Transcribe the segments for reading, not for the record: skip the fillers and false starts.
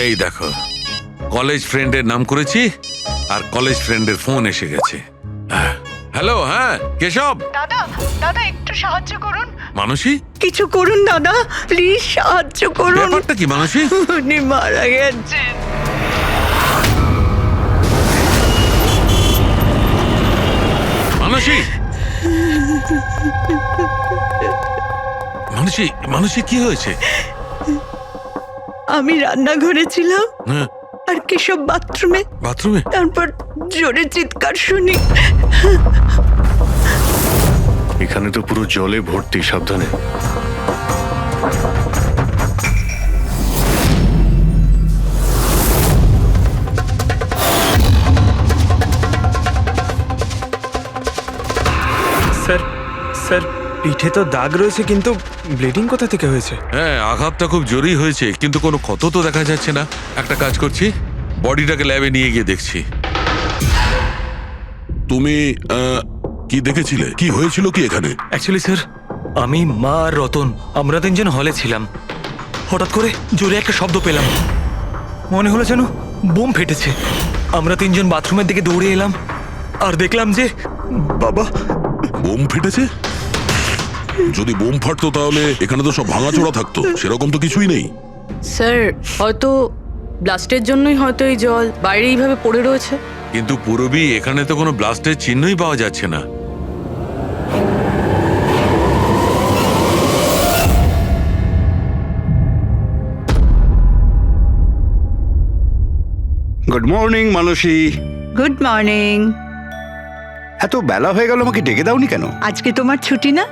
এই দেখো, কলেজ ফ্রেন্ডের নাম করেছি আর কলেজ ফ্রেন্ডের ফোন এসে গেছে। হ্যালো, হ্যাঁ কেশব। দাদা দাদা একটু সাহায্য করুন। মানসী, কিছু করুন দাদা, প্লিজ সাহায্য করুন। ব্যাপারটা কি মানসী? উনি মারা গেছেন। মানসী, মানসী, মানসী কি হয়েছে? আমি রান্নাঘরে ছিলাম হ্যাঁ, আর কেশব বাথরুমে। বাথরুমে? তারপর জোরে চিৎকার শুনি। এখানে তো পুরো জলে ভর্তি, সাবধানে। স্যার স্যার পিঠে তো দাগ রয়েছে, কিন্তু ব্লিডিং কোথা থেকে হয়েছে? হ্যাঁ, আঘাতটা খুব জোরেই হয়েছে, কিন্তু কোনো ক্ষত তো দেখা যাচ্ছে না। একটা কাজ করছি, বডিটাকে ল্যাবে নিয়ে গিয়ে দেখছি। তুমি কি দেখেছিলে? কি হয়েছিল কি এখানে? অ্যাকচুয়ালি স্যার, আমি, মা আর রতন আমরা তিনজন হলে ছিলাম। হঠাৎ করে জোরে একটা শব্দ পেলাম, মনে হলো যেন বোম ফেটেছে। আমরা তিনজন বাথরুমের দিকে দৌড়ে এলাম আর দেখলাম যে বাবা। বোম ফেটেছে? যদি বোম ফাটতো তাহলে এখানে তো সব ভাঙাচোরা থাকতো, সেরকম তো কিছুই নেই। স্যার, হয়তো ব্লাস্টের জন্যই হয়তো এই জল বাইরে এইভাবে পড়ে রয়েছে। কিন্তু পুরবি, এখানে তো কোনো ব্লাস্টের চিহ্নই পাওয়া যাচ্ছে না। Good morning Manasi. Good morning. এত বেলা হয়ে গেল, আমাকে ডেকে দাওনি কেন? আজকে তোমার ছুটি না,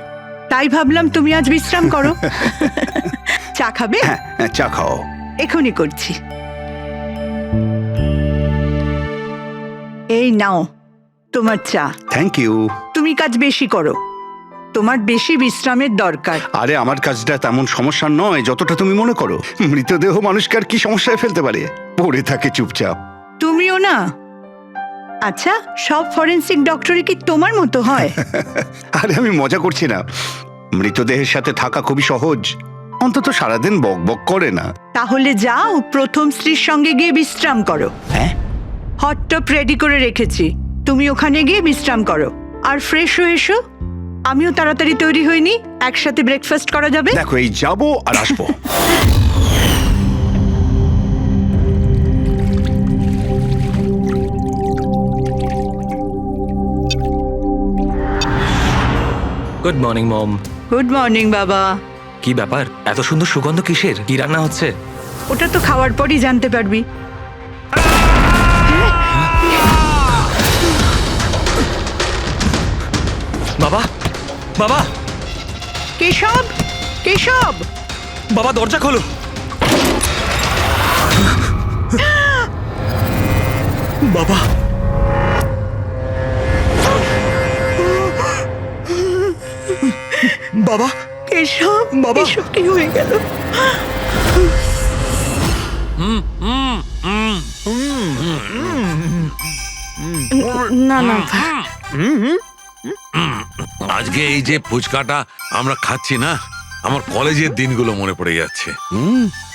তাই ভাবলাম তুমি আজ বিশ্রাম করো। চা খাবে? হ্যাঁ, চা খাও। এখনই করছি। এই নাও তোমার চা। Thank you. তুমি কাজ বেশি করো, তোমার বেশি বিশ্রামের দরকার। আরে আমার কাজটা তেমন সমস্যা নয় যতটা তুমি মনে করো। মৃতদেহ মানুষকে আর কি সমস্যায় ফেলতে পারে? পড়ে থাকে চুপচাপ। তুমিও না। আচ্ছা, সব ফরেনসিক ডক্টরই কি তোমার মতো হয়? আরে আমি মজা করছি না। মৃতদেহের সাথে থাকা খুবই সহজ, অন্তত সারাদিন বক বক করে না। তাহলে যাও প্রথম স্ত্রীর সঙ্গে গিয়ে বিশ্রাম করো। হ্যাঁ, হট টপ রেডি করে রেখেছি, তুমি ওখানে গিয়ে বিশ্রাম করো আর ফ্রেশ হয়ে এসো। আমিও তাড়াতাড়ি তৈরি হইনি, একসাথে ব্রেকফাস্ট করা যাবে। দেখো এই যাবো আর আসবো। Good morning mom. Good morning বাবা। কি ব্যাপার, এত সুন্দর সুগন্ধ কিসের? কি রান্না হচ্ছে? ওটা তো খাওয়ার পরই জানতে পারবি। বাবা, বাবা, কেশব, কেশব! বাবা দরজা খোলো। বাবা, বাবা, কেশব, বাবা! এসব কি হয়ে গেল? না না, আজকে এই যে ফুচকাটা আমরা খাচ্ছি না, আমার কলেজের দিনগুলো মনে পড়ে যাচ্ছে।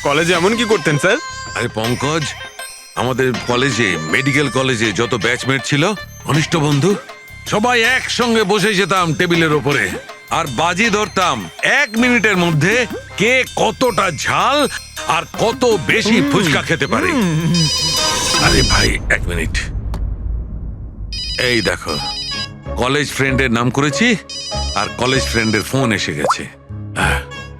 কলেজে এমন কি করতেন স্যার? আরে পঙ্কজ, আমাদের কলেজে, মেডিকেল কলেজে যত ব্যাচমেট ছিল, ঘনিষ্ঠ বন্ধু, সবাই একসঙ্গে বসে যেতাম টেবিলের ওপরে আর বাজি ধরতাম 1 মিনিটের মধ্যে কে কতটা ঝাল আর কত বেশি ফুচকা খেতে পারে। আরে ভাই, 1 মিনিট। এই দেখো, কলেজ ফ্রেন্ডের নাম করেছি আর কলেজ ফ্রেন্ডের ফোন এসে গেছে।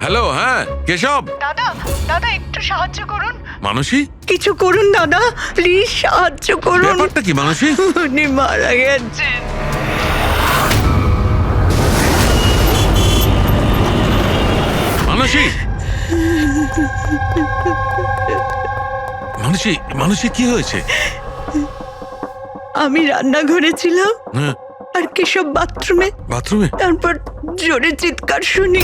হ্যালো, হ্যাঁ কেশব। দাদা দাদা একটু সাহায্য করুন। মানসী, কিছু করুন দাদা, প্লিজ সাহায্য করুন। ব্যাপারটা কি মানসী? উনি মারা গেছেন। মানসী, মানসী, মানসী কি হয়েছে? আমি রান্নাঘরে ছিলাম হ্যাঁ, আর কেশব বাথরুমে। বাথরুমে? তারপর জোরে চিৎকার শুনি।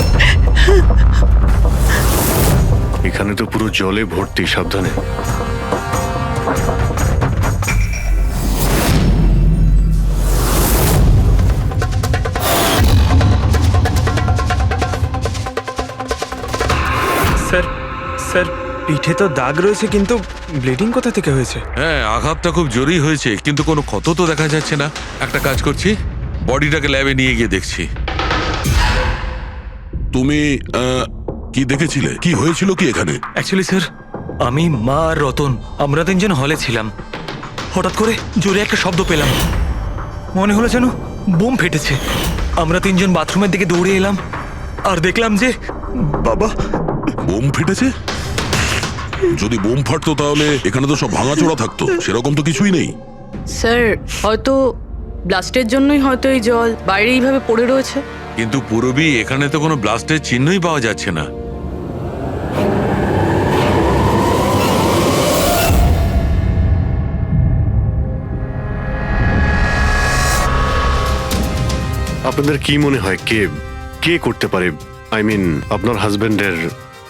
এখানে তো পুরো জলে ভর্তি, সাবধানে। স্যার স্যার পিঠে তো দাগ রয়েছে কিন্তু ব্লিডিং কোথা থেকে হয়েছে? হ্যাঁ, আঘাতটা খুব জোরেই হয়েছে, কিন্তু কোনো ক্ষত তো দেখা যাচ্ছে না। একটা কাজ করছি, বডিটাকে ল্যাবে নিয়ে গিয়ে দেখছি। তুমি কি দেখেছিলে? কি হয়েছিল কি এখানে? অ্যাকচুয়ালি স্যার, আমি মা আর রতন আমরা তিনজন হলে ছিলাম। হঠাৎ করে জোরে একটা শব্দ পেলাম, মনে হলো যেন বোম ফেটেছে। আমরা তিনজন বাথরুমের দিকে দৌড়ে এলাম আর দেখলাম যে বাবা। বোম ফেটেছে? যদি বোম ফাটতো তাহলে এখানে তো সব ভাঙাচোরা থাকতো, সেরকম তো কিছুই নেই। স্যার হয়তো ব্লাস্টের জন্যই হয়তো এই জল বাইরে এইভাবে পড়ে রয়েছে। কিন্তু পুরবি, এখানে তো কোনো ব্লাস্টের চিহ্নই পাওয়া যাচ্ছে না। আপনাদের কি মনে হয় কে কে করতে পারে? আই মিন আপনার হাজবেন্ডের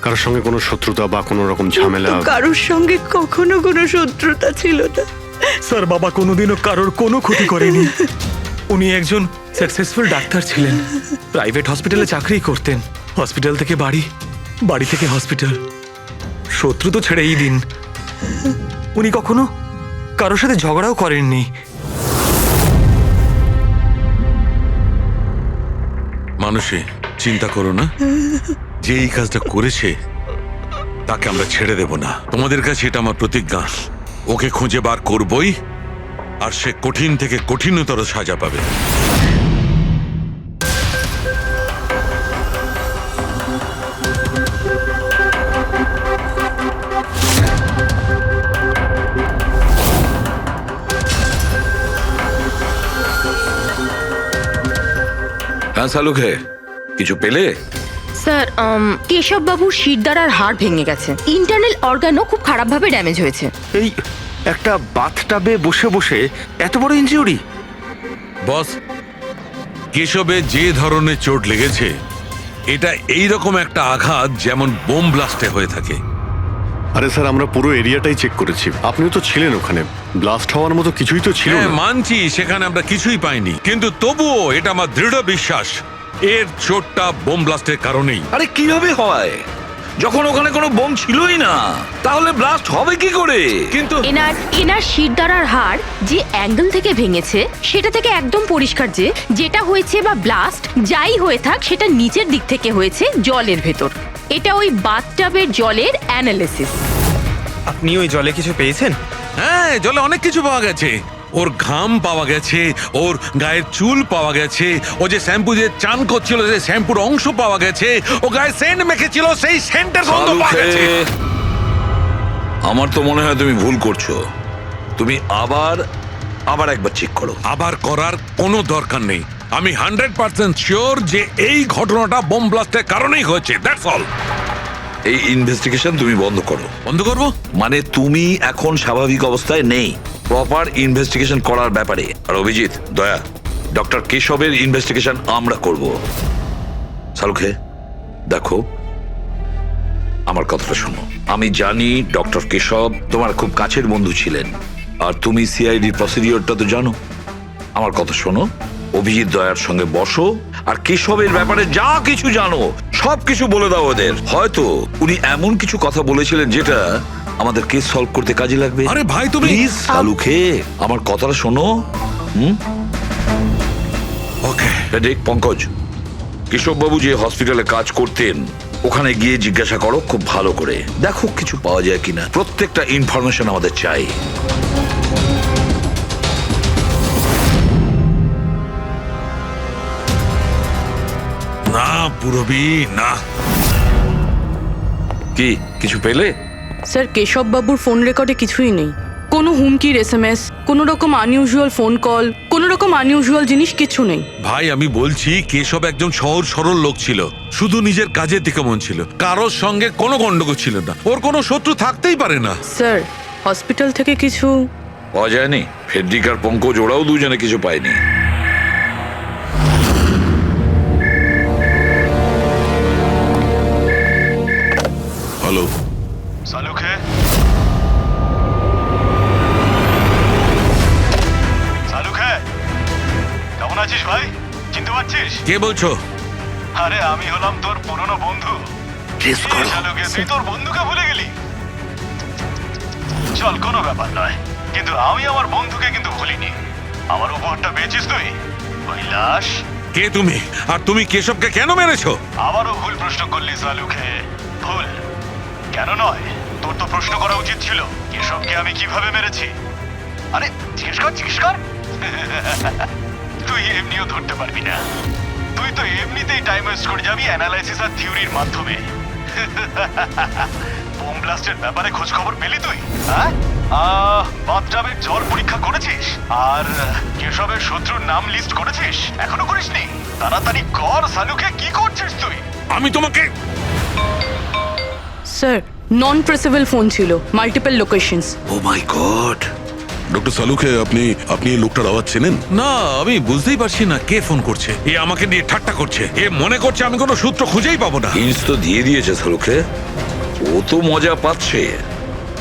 কারোর সঙ্গে কোনো শত্রুতা বা কোনো রকম ঝামেলা? তো কারোর সঙ্গে কখনো কোনো শত্রুতা ছিল না। স্যার, বাবা কোনোদিনও কারোর কোনো ক্ষতি করেনি। উনি একজন সাকসেসফুল ডাক্তার ছিলেন, প্রাইভেট হসপিটালে চাকরি করতেন। হসপিটাল থেকে বাড়ি, বাড়ি থেকে হসপিটাল। শত্রু তো ছেড়েই দিন, উনি কখনো কারোর সাথে ঝগড়াও করেননি। মানুষে চিন্তা করো না, যে এই কাজটা করেছে তাকে আমরা ছেড়ে দেব না। তোমাদের কাছে এটা আমার প্রতিজ্ঞা। ওকে খুঁজে বার করবই, আর সে কঠিন থেকে কঠিনতর সাজা পাবে। হ্যাঁ শালুকে, কিছু পেলে? স্যার, কেশববাবুর শিরদাঁড়ার হাড় ভেঙে গেছে। ইন্টারনাল অর্গানও খুব খারাপভাবে ড্যামেজ হয়েছে। এই একটা বাথটাবে বসে বসে এত বড় ইনজিউরি? বস, কেশবে যে ধরনের চোট লেগেছে, এটা এইরকম একটা আঘাত যেমন বোম ব্লাস্টে হয়ে থাকে। আরে স্যার, আমরা পুরো এরিয়াটাই চেক করেছি, আপনিও তো ছিলেন ওখানে। ব্লাস্ট হওয়ার মতো কিছুই তো ছিল হ্যাঁ, না। মানছি সেখানে আমরা কিছুই পাইনি, কিন্তু তবুও এটা আমার দৃঢ় বিশ্বাস এর চোটটা বোম ব্লাস্টের কারণেই। আরে কিভাবে হয় যখন ওখানে কোনো বোম ছিলই না? তাহলে ব্লাস্ট হবে কি করে? কিন্তু এনার শিরদাঁড়ার হাড় যে অ্যাঙ্গেল থেকে ভেঙেছে সেটা থেকে একদম পরিষ্কার যে যেটা হয়েছে বা ব্লাস্ট যাই হয়ে থাক, সেটা নিচের দিক থেকে হয়েছে, জলের ভেতর। এটা ওই বাথটাবের জলের অ্যানালিসিস। আপনি ওই জলে কিছু পেয়েছেন? হ্যাঁ, জলে অনেক কিছু পাওয়া গেছে। ওর ঘাম পাওয়া গেছে, ওর গায়ের চুল পাওয়া গেছে, ও যে শ্যাম্পু দিয়ে চান করছিল সেই শ্যাম্পুর অংশ পাওয়া গেছে, ও গায়ে সেন্ট মেখেছিল সেই সেন্টের গন্ধ পাওয়া গেছে। আমার তো মনে হয় তুমি ভুল করছো। তুমি আবার একবার চেক করো। আবার করার কোনো দরকার নেই। আমি 100% শিওর যে এই ঘটনাটা বোম ব্লাস্টের কারণেই হয়েছে। That's all. এই ইনভেস্টিগেশন তুমি বন্ধ করো। বন্ধ করবো? মানে তুমি এখন স্বাভাবিক অবস্থায় নেই প্রপার ইনভেস্টিগেশন করার ব্যাপারে। আর অভিজিৎ, দয়া, ডক্টর কেশবের ইনভেস্টিগেশন আমরা করব। শালুকে দেখো, আমার কথাটা শোনো। আমি জানি ডক্টর কেশব তোমার খুব কাছের বন্ধু ছিলেন, আর তুমি সিআইডি প্রসিডিওরটা তো জানো। আমার কথা শোনো, অভিজিৎ দয়ার সঙ্গে বসো আর কেশবের ব্যাপারে যা কিছু জানো সব কিছু বলে দাও ওদের। হয়তো উনি এমন কিছু কথা বলেছিলেন যেটা আমাদের কেস সলভ করতে কাজে লাগবে। আরে ভাই, তুমি প্লিজ শালুকে আমার কথাটা শোনো। ওকে। দেখ পঙ্কজ, কেশববাবু যে হসপিটালে কাজ করতেন ওখানে গিয়ে জিজ্ঞাসা করো খুব ভালো করে, দেখো কিছু পাওয়া যায় কিনা। প্রত্যেকটা ইনফরমেশন আমাদের চাই। না পুরবি, না। কি কিছু পেলে? স্যার, কেশববাবুর ফোন রেকর্ডে কিছুই নেই। কোনো হুমকির SMS, কোনো রকম আনইউজুয়াল ফোন কল, কোনো রকম আনইউজুয়াল জিনিস কিছু নেই। ভাই, আমি বলছি কেশব একজন সহজ সরল লোক ছিল, শুধু নিজের কাজের দিকে মন ছিল, কারোর সঙ্গে কোনো গন্ডগোল ছিল না। ওর কোনো শত্রু থাকতেই পারে না। স্যার, হসপিটাল থেকে কিছু পাওয়া যায়নি? ফেডরিক আর পঙ্কজ ওরাও দুজনে কিছু পায়নি। হ্যালো শালুকে, শালুকে, কেমন আছিস ভাই? চিনতে পারছিস? কে বলছো? আরে আমি হলাম তোর পুরনো বন্ধু। শালুকে, তুই তোর বন্ধুকে ভুলে গেলি? চল কোনো ব্যাপার নয়, কিন্তু আমি আমার বন্ধুকে কিন্তু ভুলিনি। আমার উপহারটা পেয়েছিস তুই? ওই লাশ। কে তুমি? আর তুমি কেশবকে কেন মেরেছো? আবারও ভুল প্রশ্ন করলি সালুকে। ভুল কেন নয়, তোর তো প্রশ্ন করা উচিত ছিল কেশবকে আমি কিভাবে মেরেছি। আরে জিজ্ঞেস কর, জিজ্ঞেস কর। তুই এমনিও ধরতে পারবি না, তুই তো এমনিতেই টাইম ওয়েস্ট করে যাবি অ্যানালাইসিস আর থিওরির মাধ্যমে। বোম ব্লাস্টের ব্যাপারে খোঁজ খবর পেলি তুই? হ্যাঁ, বাথটাবের জল পরীক্ষা করেছিস? আর কেশবের শত্রুর নাম লিস্ট করেছিস? এখনো করিসনি? তাড়াতাড়ি কর সালুকে, কি করছিস তুই? আমি তোমাকে স্যার নন প্রেসেবল ফোন ছিল, মাল্টিপল লোকেশনস। ও মাই গড। ডক্টর সালুখে, আপনি এই লোকটার আওয়াজ চেনেন? না, আমি বুঝতেই পারছি না কে ফোন করছে। এ আমাকে নিয়ে ঠাট্টা করছে। এ মনে করছে আমি কোনো সূত্র খুঁজেই পাবো না। হিন্টস তো দিয়ে দিয়েছে সালুখে, ও তো মজা পাচ্ছে,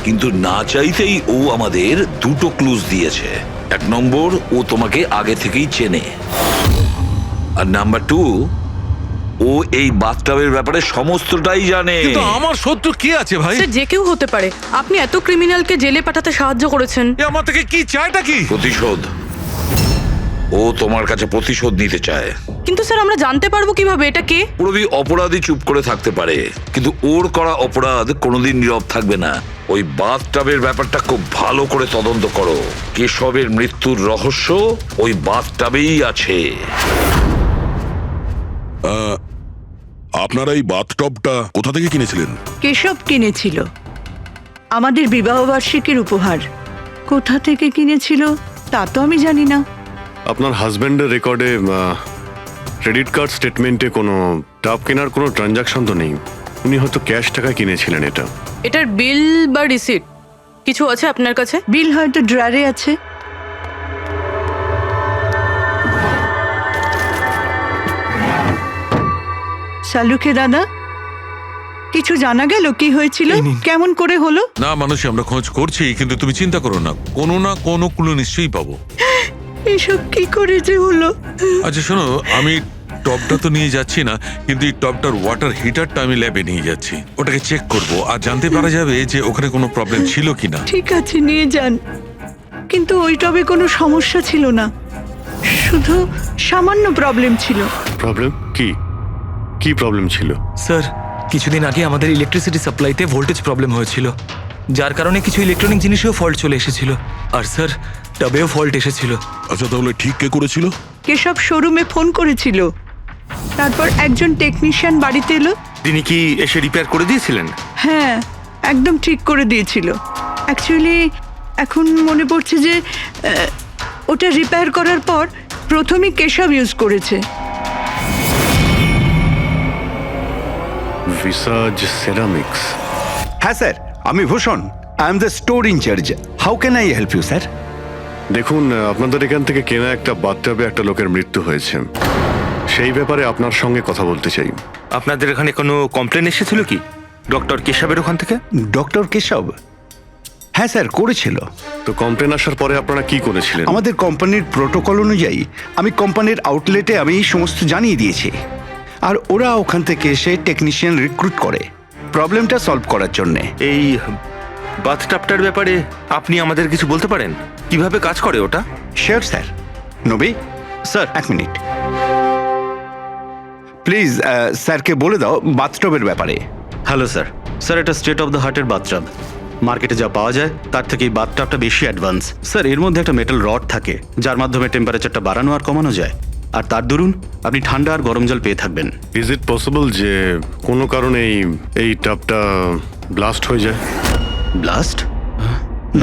কিন্তু না চাইতেই ও আমাদের দুটো ক্লুজ দিয়েছে। 1 নম্বর, ও তোমাকে আগে থেকেই চেনে, আর নাম্বার 2, ও এই বাথটাবের ব্যাপারে সমস্তটাই জানে। কিন্তু আমার শত্রু কি আছে ভাই? স্যার যে কেউ হতে পারে। আপনি এত ক্রিমিনালকে জেলে পাঠাতে সাহায্য করেছেন। এ আমার থেকে কি চায়টা কি? প্রতিশোধ। ও তোমার কাছে প্রতিশোধ নিতে চায়। কিন্তু স্যার আমরা জানতে পারবো কিভাবে এটা কে? পুরোপুরি অপরাধী চুপ করে থাকতে পারে, কিন্তু ওর করা অপরাধ কোনোদিন নীরব থাকবে না। ওই বাথটাবের ব্যাপারটা খুব ভালো করে তদন্ত করো। কেশবের মৃত্যুর রহস্য ওই বাথটাবেই আছে। আপনারা এই বাথটবটা কোথা থেকে কিনেছিলেন? কেশব কিনেছিল, আমাদের বিবাহবার্ষিকীর উপহার। কোথা থেকে কিনেছিল তা তো আমি জানি না। আপনার হাজবেন্ডের রেকর্ডে ক্রেডিট কার্ড স্টেটমেন্টে কোনো টাব কেনার কোনো ট্রানজাকশন তো নেই। উনি হয়তো ক্যাশ টাকায় কিনেছিলেন এটা। এটার বিল বা রিসিট কিছু আছে আপনার কাছে? বিল হয়তো ড্রয়ারে আছে। সালুকে দাদা, কিছু জানা গেল কি হয়েছিল, কেমন করে হলো? না মানুষ, আমরা খোঁজ করছি, কিন্তু তুমি চিন্তা করো না, কোনো ক্লু নিশ্চয়ই পাবো। এসব কি করে যে হলো? আচ্ছা শোনো, আমি টপটা তো নিয়ে যাচ্ছি না, কিন্তু এই টপটার ওয়াটার হিটারটা আমি ল্যাবে নিয়ে যাচ্ছি। ওটাকে চেক করব আর জানতে পারা যাবে যে ওখানে কোনো প্রবলেম ছিল কিনা। ঠিক আছে, নিয়ে যান, কিন্তু ওই টবে কোনো সমস্যা ছিল না, শুধু সামান্য প্রবলেম ছিল। প্রবলেম কি? কি প্রবলেম ছিল? স্যার কিছুদিন আগে আমাদের ইলেকট্রিসিটি সাপ্লাইতে ভোল্টেজ প্রবলেম হয়েছিল, যার কারণে কিছু ইলেকট্রনিক জিনিসেও ফল্ট চলে এসেছিল। আর স্যার টবেও ফল্ট এসেছিল। আচ্ছা, তাহলে ঠিক কে করেছিল? কেশব শোরুমে ফোন করেছিল, তারপর একজন টেকনিশিয়ান বাড়িতে এলো। তিনি কি এসে রিপেয়ার করে দিয়েছিলেন? হ্যাঁ, একদম ঠিক করে দিয়েছিল। অ্যাকচুয়ালি এখন মনে পড়ছে যে ওটা রিপেয়ার করার পর প্রথমেই কেশব ইউজ করেছে। ভিসাজ সেরামিক্স। হ্যাঁ স্যার, আমি Bhushan. I am the store incharge. How can I help you sir? দেখুন, আপনাদের এখান থেকে কেনা একটা বাথটাবে একটা লোকের মৃত্যু হয়েছে। সেই ব্যাপারে আপনার সঙ্গে কথা বলতে চাই। আপনাদের এখানে কোনো কমপ্লেন এসেছিল কি ডক্টর কেশবের ওখান থেকে? ডক্টর কেশব? হ্যাঁ স্যার, করেছিল। তো কমপ্লেন আসার পরে আপনারা কি করেছিলেন? আমাদের কোম্পানির প্রোটোকল অনুযায়ী আমি কোম্পানির আউটলেটে আমি সমস্ত জানিয়ে দিয়েছি, আর ওরা ওখান থেকে এসে টেকনিশিয়ান রিক্রুট করে প্রবলেমটা সলভ করার জন্যে। এই বাথটাবটার ব্যাপারে আপনি আমাদের কিছু বলতে পারেন? কিভাবে কাজ করে ওটা? Sure sir. নবী স্যার, 1 মিনিট প্লিজ। স্যারকে বলে দাও বাথটবের ব্যাপারে। Hello sir. স্যার, এটা স্টেট অফ দ্য হার্টের বাথটাব। মার্কেটে যা পাওয়া যায় তার থেকে এই বাথটাবটা বেশি অ্যাডভান্স। স্যার, এর মধ্যে একটা মেটাল রড থাকে যার মাধ্যমে টেম্পারেচারটা বাড়ানো আর কমানো যায়, আর তার দরুন আপনি ঠান্ডা আর গরম জল পেয়ে থাকবেন। ইজ ইট পসিবল যে কোনো কারণে এই টাবটা ব্লাস্ট হয়ে যায়? ব্লাস্ট?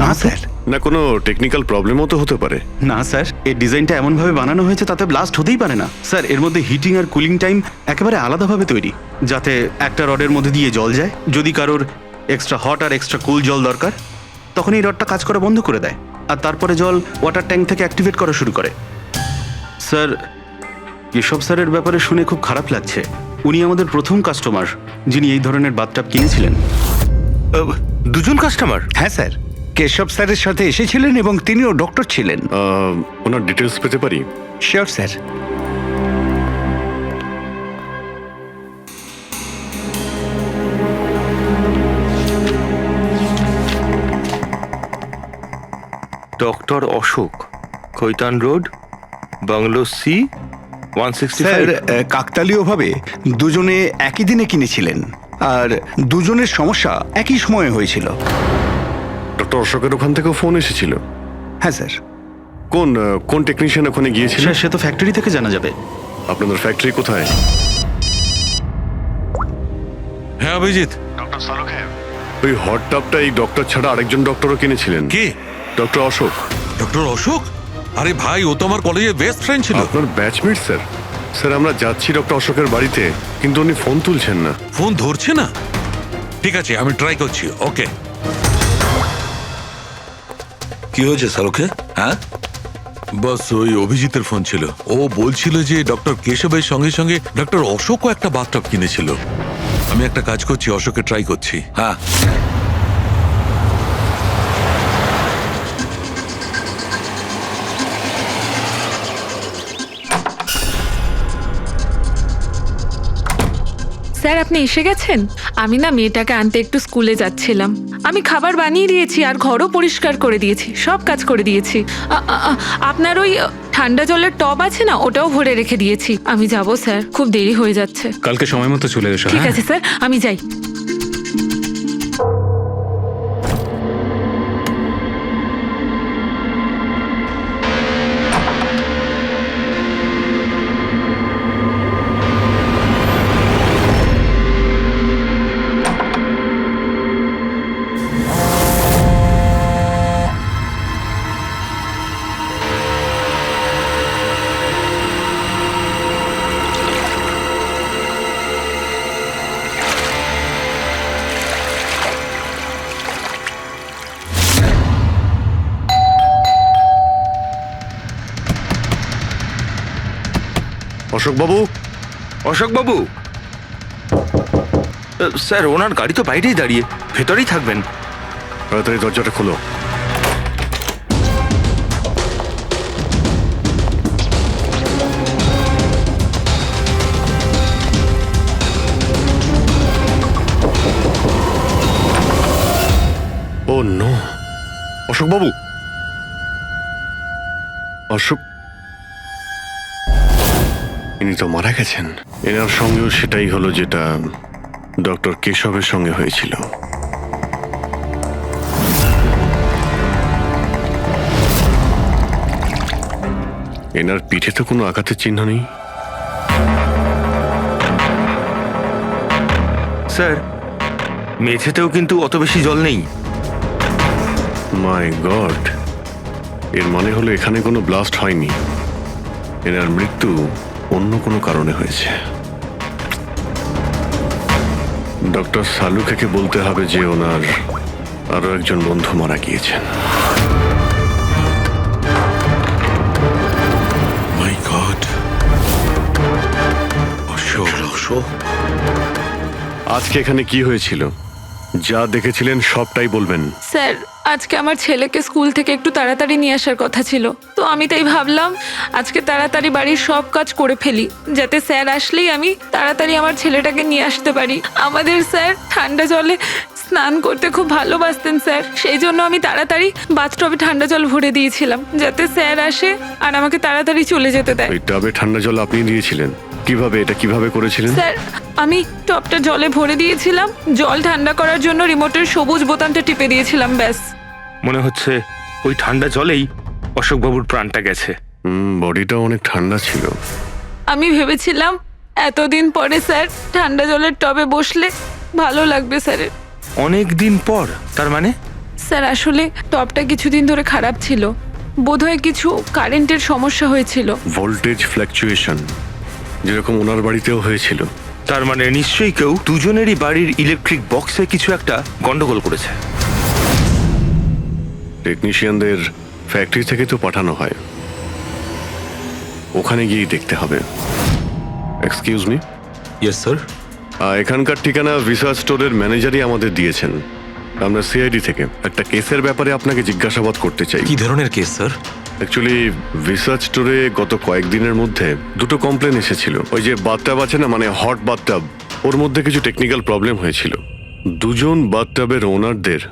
না স্যার। না, কোনো টেকনিক্যাল প্রবলেমও তো হতে পারে। না স্যার, এই ডিজাইনটা এমনভাবে বানানো হয়েছে তাতে ব্লাস্ট হতেই পারে না। স্যার, এর মধ্যে হিটিং আর কুলিং টাইম একেবারে আলাদাভাবে তৈরি, যাতে একটা রডের মধ্যে দিয়ে জল যায়। যদি কারোর এক্সট্রা হট আর এক্সট্রা কুল জল দরকার, তখন এই রডটা কাজ করা বন্ধ করে দেয়, আর তারপরে জল ওয়াটার ট্যাঙ্ক থেকে অ্যাক্টিভেট করা শুরু করে। স্যার, কেশব স্যারের ব্যাপারে শুনে খুব খারাপ লাগছে। উনি আমাদের প্রথম কাস্টমার যিনি এই ধরনের বাথটাব কিনেছিলেন। দুজন কাস্টমার? হ্যাঁ স্যার, কেশব স্যারের সাথে এসেছিলেন এবং তিনিও ডক্টর ছিলেন। ওনার ডিটেলস পেতে পারি? Sure sir. Doctor Ashok, Khaitan road, bungalow C, 165। Sir কাকতালীয়ভাবে দুজনে একই দিনে কিনেছিলেন আর দুজনের সমস্যা একই সময়ে হয়েছিল। ডক্টর অশোকের ওখান থেকেও ফোন এসেছিল? হ্যাঁ স্যার। কোন টেকনিশিয়ান ওখানে গিয়েছিল? স্যার সে তো ফ্যাক্টরি থেকে জানা যাবে। আপনাদের ফ্যাক্টরি কোথায়? হ্যাঁ অভিজিৎ। ডক্টর সালুখে, ওই হট টাবটা এই ডক্টর ছাড়া আরেকজন ডক্টরও কিনেছিলেন। কে? ডক্টর অশোক। ডক্টর অশোক? আরে ভাই, ও তো আমার কলেজের বেস্ট ফ্রেন্ড ছিল। আপনার ব্যাচমেট স্যার। স্যার আমরা যাচ্ছি ডক্টর অশোকের বাড়িতে, কিন্তু উনি ফোন তুলছেন না। ফোন ধরছে না? ঠিক আছে, আমি ট্রাই করছি। ওকে। কি হয়েছে শাহরুখে? হ্যাঁ, বাস ওই অভিজিতের ফোন ছিল। ও বলছিল যে ডক্টর কেশবের সঙ্গে সঙ্গে ডক্টর অশোকও একটা বাথটব কিনেছিল। আমি একটা কাজ করছি, অশোকে ট্রাই করছি। হ্যাঁ। স্যার আপনি এসে গেছেন? আমি না মেয়েটাকে আনতে একটু স্কুলে যাচ্ছিলাম। আমি খাবার বানিয়ে দিয়েছি আর ঘরও পরিষ্কার করে দিয়েছি, সব কাজ করে দিয়েছি। আপনার ওই ঠান্ডা জলের টব আছে না, ওটাও ভরে রেখে দিয়েছি। আমি যাব স্যার, খুব দেরি হয়ে যাচ্ছে। কালকে সময় মতো চলে এসো। ঠিক আছে স্যার, আমি যাই। অশোক বাবু। অশোক বাবু, স্যার ওনার গাড়ি তো বাইরেই দাঁড়িয়ে, ভেতরেই থাকবেন। তাড়াতাড়ি দরজাটা খোলো। ও নো, অশোক বাবু। অশোক, ইনি তো মারা গেছেন। এনার সঙ্গেও সেটাই হলো যেটা ডক্টর কেশবের সঙ্গে হয়েছিল। এনার পিঠে তো কোনো আঘাতের চিহ্ন নেই। স্যার মেঝেতেও কিন্তু অত বেশি জল নেই। মাই গড, এর মানে হলো এখানে কোনো ব্লাস্ট হয়নি। এনার মৃত্যু অন্য কোনো কারণে হয়েছে। ডক্টর সালুখেকে বলতে হবে যে ওনার আরো একজন বন্ধু মারা গিয়েছেন। মাই গড, অশোক। আজকে এখানে কি হয়েছিল? যা দেখেছিলেন সবটাই বলবেন। স্যার আজকে আমার ছেলেকে স্কুল থেকে একটু তাড়াতাড়ি নিয়ে আসার কথা ছিল, তো আমি তাই ভাবলাম আজকে তাড়াতাড়ি বাড়ির সব কাজ করে ফেলি, যাতে স্যার আসলেই আমি তাড়াতাড়ি আমার ছেলেটাকে নিয়ে আসতে পারি। আমাদের স্যার ঠান্ডা জলে স্নান করতে খুব ভালোবাসতেন স্যার, সেই জন্য আমি তাড়াতাড়ি বাথটবে ঠান্ডা জল ভরে দিয়েছিলাম, যাতে স্যার আসে আর আমাকে তাড়াতাড়ি চলে যেতে দেয়। ওই টাবে ঠান্ডা জল আপনি দিয়েছিলেন? কিভাবে করেছিলেন? স্যার আমি টবটা জলে ভরে দিয়েছিলাম, জল ঠান্ডা করার জন্য রিমোটের সবুজ বোতামটা টিপে দিয়েছিলাম, ব্যাস। মনে হচ্ছে ওই ঠান্ডা জলেই অশোকবাবুর প্রাণটা গেছে। বডিটা অনেক ঠান্ডা ছিল। আমি ভেবেছিলাম এতদিন পরে স্যার ঠান্ডা জলের টবে বসলে ভালো লাগবে স্যারের। অনেক দিন পর? তার মানে? স্যার আসলে টবটা কিছুদিন ধরে খারাপ ছিল, বোধহয় কিছু কারেন্টের সমস্যা হয়েছিল। ভোল্টেজ ফ্ল্যাকচুয়েশন, যেরকম ওনার বাড়িতেও হয়েছিল। তার মানে নিশ্চয়ই কেউ দুজনেরই বাড়ির ইলেকট্রিক বক্সে কিছু একটা গন্ডগোল করেছে। টেকনিশিয়ানদের ফ্যাক্টরি থেকে তো পাঠানো হয়, ওখানে গিয়েই দেখতে হবে। Excuse me. Yes sir. এখানকার ঠিকানা ভিসা স্টোরের ম্যানেজারই আমাদের দিয়েছেন। আমরা সিআইডি থেকে একটা কেসের ব্যাপারে আপনাকে জিজ্ঞাসাবাদ করতে চাই। কি ধরনের কেস স্যার? অ্যাকচুয়ালি ভিসা স্টোরে গত কয়েকদিনের মধ্যে দুটো কমপ্লেন এসেছিল। ওই যে বাথটাব আছে না, মানে হট বাথটাব, ওর মধ্যে কিছু টেকনিক্যাল প্রবলেম হয়েছিল। দুজন বাথটাবের ওনারদের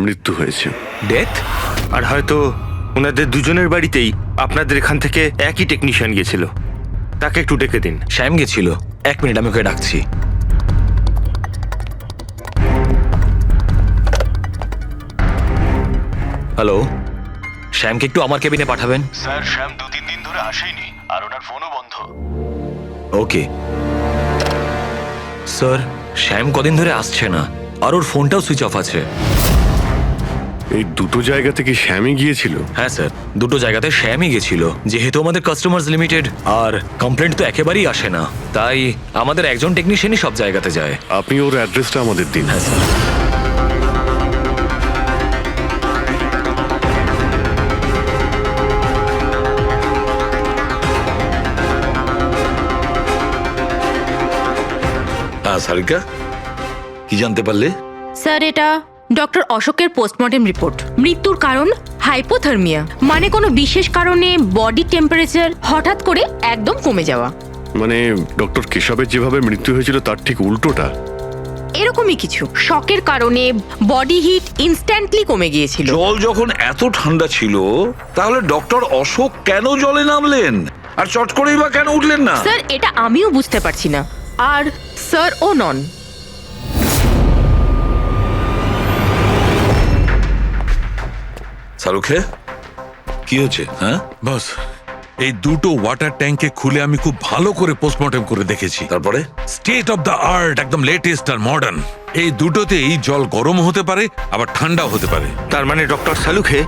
মৃত্যু হয়েছে। ডেথ? আর হয়তো ওনাদের দুজনের বাড়িতেই আপনাদের এখান থেকে একই টেকনিশিয়ান গেছিল। তাকে একটু ডেকে দিন। শ্যাম গেছিল। 1 মিনিট, আমি ওকে ডাকছি। হ্যালো, শ্যামকে একটু আমার কেবিনে পাঠাবেন। স্যার শ্যাম 2-3 দিন ধরে আসেনি আর ওনার ফোনও বন্ধ। ওকে স্যার, শ্যাম কদিন ধরে আসছে না আর ওর ফোনটাও সুইচ অফ আছে। এই দুটো জায়গা থেকে শ্যামই গিয়েছিল? হ্যাঁ স্যার, দুটো জায়গাতে শ্যামই গেছিল। যেহেতু আমাদের কাস্টমার্স লিমিটেড আর কমপ্লেন্ট তো একেবারেই আসে না, তাই আমাদের একজন টেকনিশিয়ানই সব জায়গাতে যায়। আপনি ওর অ্যাড্রেসটা আমাদের দিন। হ্যাঁ স্যার। হ্যাঁ সারিকা, কি জানতে পারলে? স্যার, এটা ডক্টর অশোকের পোস্টমর্টেম রিপোর্ট। মৃত্যুর কারণ হাইপোথার্মিয়া, মানে কোনো বিশেষ কারণে বডি টেম্পারেচার হঠাৎ করে একদম কমে যাওয়া। মানে ডক্টর কেশবের যেভাবে মৃত্যু হয়েছিল তার ঠিক উল্টোটা? এরকমই কিছু। শকের কারণে বডি হিট ইনস্ট্যান্টলি কমে গিয়েছিল। জল যখন এত ঠান্ডা ছিল, তাহলে ডক্টর অশোক কেন জলে নামলেন আর চট করেই বা কেন উঠলেন না? স্যার, এটা আমিও বুঝতে পারছি না। আর স্যার ও নন। শাহরুখে, কি হচ্ছে? হ্যাঁ বস, এই দুটো ওয়াটার ট্যাঙ্কে খুলে আমি খুব ভালো করে পোস্টমর্টম করে দেখেছি। তারপরে স্টেট অফ দ্য আর্ট, একদম লেটেস্ট আর মডার্ন। এই দুটোতেই জল গরম হতে পারে আবার ঠান্ডাও হতে পারে। তার মানে ডক্টর সালুখে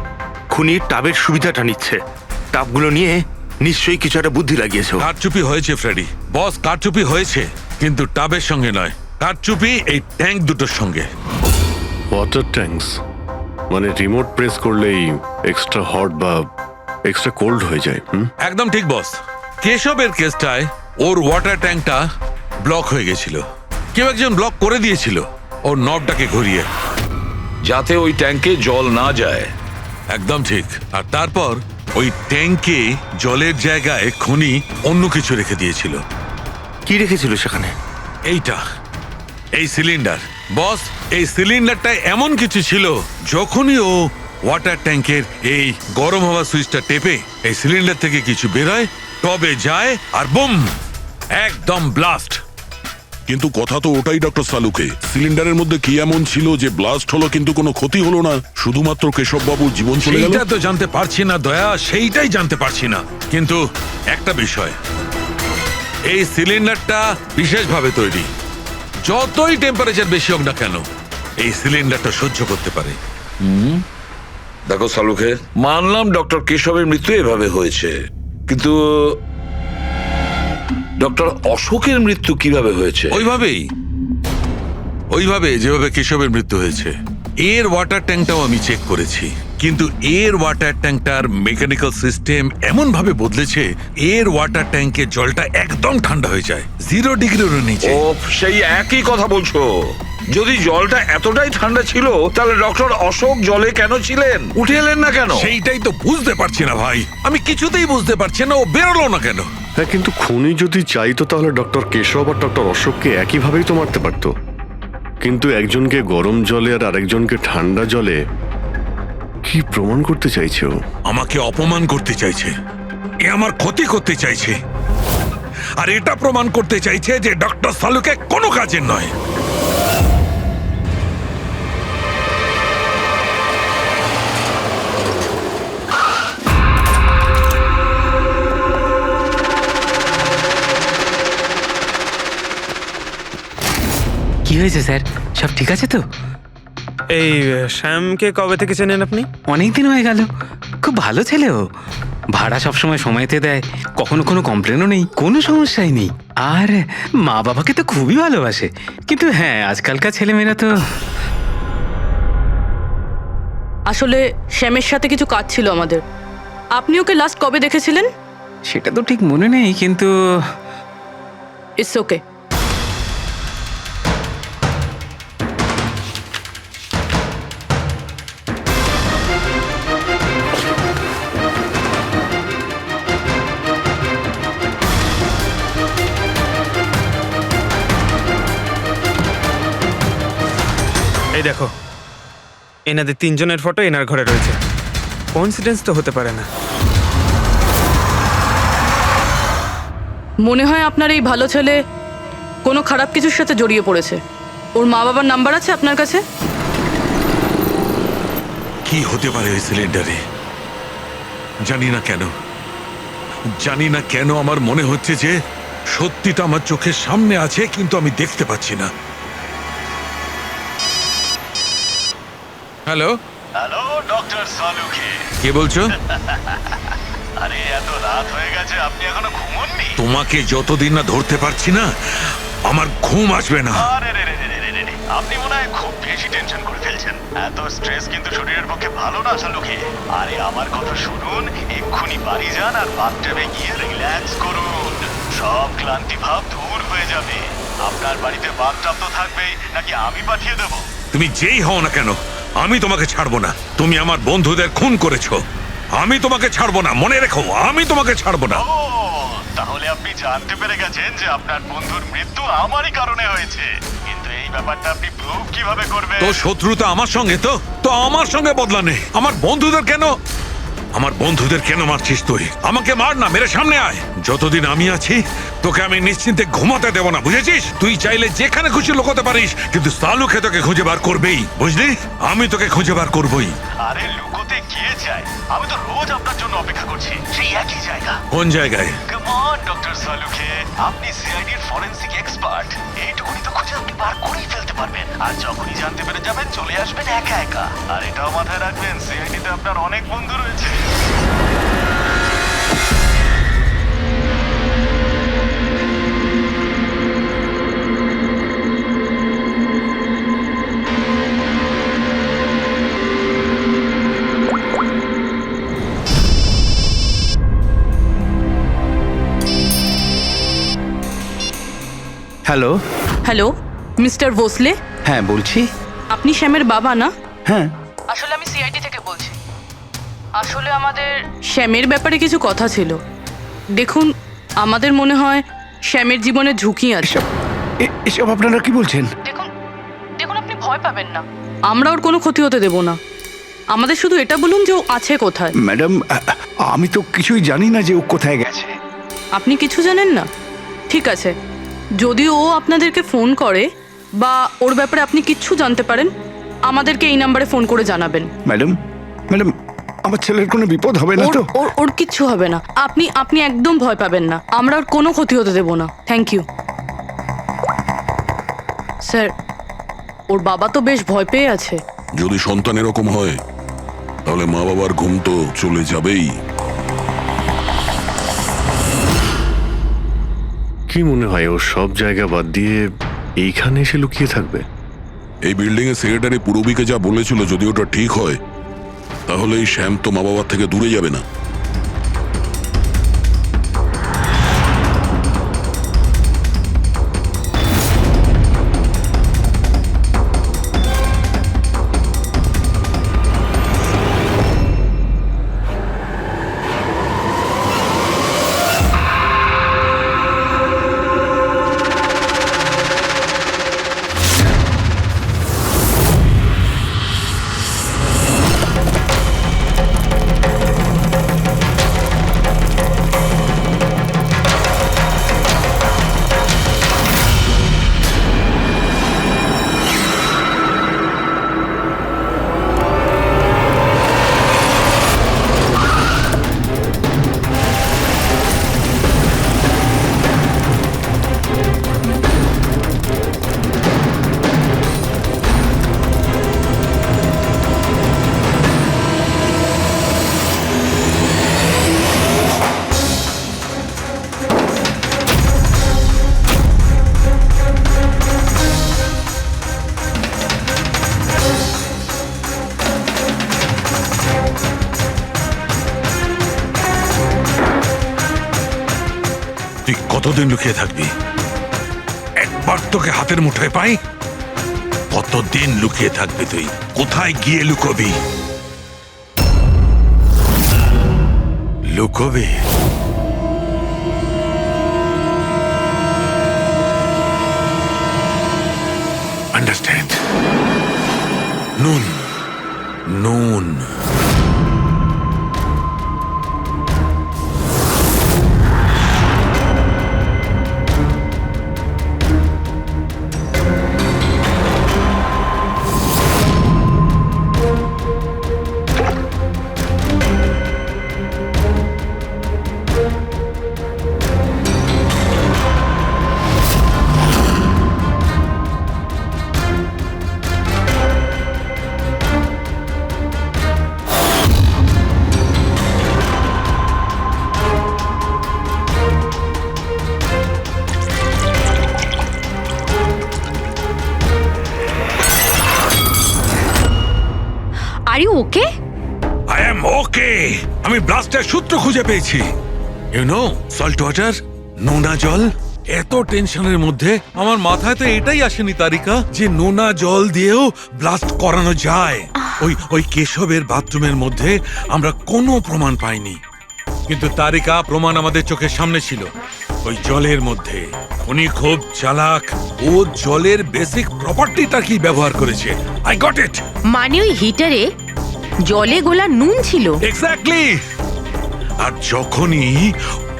খুনির টাবের সুবিধাটা নিচ্ছে। টাবগুলো নিয়ে নিশ্চয়ই কিছু একটা বুদ্ধি লাগিয়েছে ও। কারচুপি হয়েছে ফ্রেডি বস, কারচুপি হয়েছে, কিন্তু টাবের সঙ্গে নয়। কারচুপি এই ট্যাঙ্ক দুটোর সঙ্গে। ওয়াটার ট্যাঙ্কস মানে রিমোট প্রেস করলেই এক্সট্রা হট বা এক্সট্রা কোল্ড হয়ে যায়। একদম ঠিক বস। কেশবের কেসটায় ওর ওয়াটার ট্যাঙ্কটা ব্লক হয়ে গেছিল। কেউ একজন ব্লক করে দিয়েছিল ওর নবটাকে ঘুরিয়ে, যাতে ওই ট্যাঙ্কে জল না যায়। একদম ঠিক। আর তারপর ওই ট্যাঙ্কে জলের জায়গায় খনি অন্য কিছু রেখে দিয়েছিল। কি রেখেছিল সেখানে? এইটা, এই সিলিন্ডার। বস, এই সিলিন্ডারটা এমন কিছু ছিল, যখনই ও ওয়াটার ট্যাঙ্কের এই গরম হওয়া সুইচটা টেপে এই সিলিন্ডার থেকে কিছু বেরোয়, টবে যায় আর বুম, একদম ব্লাস্ট। কিন্তু কথা তো ওটাই ডক্টর সালুকে, সিলিন্ডারের মধ্যে কি এমন ছিল যে ব্লাস্ট হলো কিন্তু কোনো ক্ষতি হলো না, শুধুমাত্র কেশব বাবুর জীবন চলে গেল? সেইটা তো জানতে পারছি না দয়া, সেইটাই জানতে পারছি না। কিন্তু একটা বিষয়, এই সিলিন্ডারটা বিশেষভাবে তৈরি। যতই টেম্পারেচার বেশি হোক না কেন, এই সিলিন্ডারটা সহ্য করতে পারে। দেখো সালুখে, মানলাম ডক্টর কেশবের মৃত্যু এভাবে হয়েছে, কিন্তু ডক্টর অশোকের মৃত্যু কিভাবে হয়েছে? ওইভাবে যেভাবে কেশবের মৃত্যু হয়েছে। এর ওয়াটার ট্যাঙ্কটাও আমি চেক করেছি, কিন্তু এর ওয়াটার ট্যাঙ্কটার মেকানিক্যাল সিস্টেম এমন ভাবে বদলেছে, এর ওয়াটার ট্যাঙ্কে জলটা একদম ঠান্ডা হয়ে যায়, 0 ডিগ্রিরও নিচে। ও, সেই একই কথা বলছো। যদি জলটা এতটাই ঠান্ডা ছিল, তাহলে ডক্টর অশোক জলে কেন ছিলেন? উঠে এলেন না কেন? সেইটাই তো বুঝতে পারছি না ভাই, আমি কিছুতেই বুঝতে পারছি না ও বেরোলো না কেন। হ্যাঁ, কিন্তু খুনি যদি চাইতো তাহলে ডক্টর কেশব আর ডক্টর অশোককে একইভাবেই তো মারতে পারতো। কিন্তু একজনকে গরম জলে আর আরেকজনকে ঠান্ডা জলে, কি প্রমাণ করতে চাইছে ও? আমাকে অপমান করতে চাইছে, এ আমার ক্ষতি করতে চাইছে, আর এটা প্রমাণ করতে চাইছে যে ডক্টর সালুকে কোনো কাজের নয়। কি হয়েছে স্যার, সব ঠিক আছে তো? এই শ্যামকে কবে থেকে চেনেন আপনি? অনেক দিন হয়ে গেল। খুব ভালো ছেলে ও, ভাড়া সবসময় সময়তে দেয়, কখনো কোনো কমপ্লেনও নেই, কোনো সমস্যাই নেই। আর মা বাবাকে তো খুবই ভালোবাসে। কিন্তু হ্যাঁ, আজকালকার ছেলেমেয়েরা তো। আসলে শ্যামের সাথে কিছু কাজ ছিল আমাদের। আপনি ওকে লাস্ট কবে দেখেছিলেন? সেটা তো ঠিক মনে নেই, কিন্তু ইটস ওকে। এই দেখো, এনাদের তিনজনের ফটো এনার ঘরে রয়েছে। কনসিডেন্স তো হতে পারে না। মনে হয় আপনার এই ভালো ছেলে কোনো খারাপ কিছুর সাথে জড়িয়ে পড়েছে। ওর মা বাবার নাম্বার আছে আপনার কাছে? কি হতে পারে ওই সিলিন্ডারে? জানি না কেন আমার মনে হচ্ছে যে সত্যিটা আমার চোখের সামনে আছে, কিন্তু আমি দেখতে পাচ্ছি না। Hello, hello doctor Salukhe. কে বলছো? আরে এত রাত হয়ে গেছে, আপনি এখনো ঘুমোননি? তোমাকে যতদিন না ধরতে পারছি না আমার ঘুম আসবে না। আরে রে রে রে রে রে রে, আপনি মনে হয় খুব বেশি টেনশন করে ফেলছেন। এত স্ট্রেস কিন্তু শরীরের পক্ষে ভালো না সালুখে। আরে আমার কথা শুনুন, এক্ষুনি বাড়ি যান আর বাথটাবে গিয়ে রিল্যাক্স করুন। সব ক্লান্তি ভাব দূর হয়ে যাবে। আপনার বাড়িতে বাথটাব তো থাকবেই, নাকি আমি পাঠিয়ে দেবো? তুমি যেই হও না কেন আমি তোমাকে ছাড়বো না। তুমি আমার বন্ধুদের খুন করেছো, আমি তোমাকে ছাড়বো না। মনে রেখো, আমি তোমাকে ছাড়বো না। ও, তাহলে আপনি জানতে পেরে গেছেন যে আপনার বন্ধুর মৃত্যু আমারই কারণে হয়েছে। কিন্তু এই ব্যাপারটা আপনি প্রুভ কিভাবে করবেন? তো শত্রুতা আমার সঙ্গে, তো আমার সঙ্গে বদলা নেই। আমার বন্ধুদের কেন মারছিস তুই? আমাকে মার না, মেরে সামনে আয়। যতদিন আমি আছি তোকে আমি নিশ্চিন্তে ঘুমাতে দেব না, বুঝেছিস? তুই চাইলে যেখানে খুশি লুকোতে পারিস, কিন্তু সালুখে তোকে খুঁজে বার করবেই, বুঝলি? আমি তোকে খুঁজে বার করবই। আরে লুকোতে গিয়ে যায়, আমি তো রোজ আপনার জন্য অপেক্ষা করছি, সেই একই জায়গা। কোন জায়গায়? কাম অন ডক্টর সালুখে, আপনি সিআইডির ফরেনসিক এক্সপার্ট। এইটুকুনি তো খুঁজে আপনি বার করেই ফেলতে পারবেন। আর যখনই জানতে পেরে যাবেন চলে আসবেন একা একা। আর এটাও মাথায় রাখবেন, সিআইডিতে আপনার অনেক বন্ধু রয়েছে। হ্যালো। হ্যালো মিস্টার ভোসলে, হ্যাঁ বলছি। আপনি শ্যামের বাবা না? হ্যাঁ। আসলে আমি সিআইডি থেকে বলছি। আসলে আমাদের শ্যামের ব্যাপারে কিছু কথা ছিল। দেখুন, আমাদের মনে হয় শ্যামের জীবনে ঝুঁকি আছে। এসব আপনারা কি বলছেন? দেখুন আপনি ভয় পাবেন না, আমরা ওর কোনো ক্ষতি হতে দেব না। আমাদের শুধু এটা বলুন যে ও আছে কোথায়। ম্যাডাম, আমি তো কিছুই জানি না যে ও কোথায় গেছে। আপনি কিছু জানেন না? ঠিক আছে, যদি ও আপনাদেরকে ফোন করে বা ওর ব্যাপারে আপনি কিচ্ছু জানতে পারেন, আমাদেরকে এই নাম্বারে ফোন করে জানাবেন। ম্যাডাম, আমার ছেলের কোনো বিপদ হবে না তো? ওর কিচ্ছু হবে না। আপনি একদম ভয় পাবেন না, আমরা ওর কোনো ক্ষতি হতে দেব না। Thank you sir. ওর বাবা তো বেশ ভয় পেয়ে আছে। যদি সন্তান এরকম হয় তাহলে মা বাবার ঘুম তো চলে যাবেই। কি মনে হয় ও সব জায়গা বাদ দিয়ে এইখানে এসে লুকিয়ে থাকবে? এই বিল্ডিং এর সেক্রেটারি পুরবিকে যা বলেছিল, যদি ওটা ঠিক হয় তাহলে এই শ্যাম তো মা বাবার থেকে দূরে যাবে না। তুই কতদিন লুকিয়ে থাকবি? একবার তোকে হাতের মুঠোয় পাই, কতদিন লুকিয়ে থাকবি তুই? কোথায় গিয়ে লুকোবি? Understand? Noon are you okay? I am okay. আমি ব্লাস্টের সূত্র খুঁজে পেয়েছি। ইউ নো, সল্ট ওয়াটার, নোনা জল। এত টেনশনের মধ্যে আমার মাথায় তো এটাই আসেনি তারিকা যে নোনা জল দিয়েও ব্লাস্ট করানো যায়। ওই কেশবের বাথরুমের মধ্যে আমরা কোনো প্রমাণ পাইনি, কিন্তু তারিকা প্রমাণ আমাদের চোখের সামনে ছিল। ওই জলের মধ্যে উনি খুব চালাক, ও জলের বেসিক প্রপার্টিটা কি ব্যবহার করেছে। I got it. মানে ওই হিটারে জলে গোলা নুন ছিল। এক্স্যাক্টলি। আর যখনই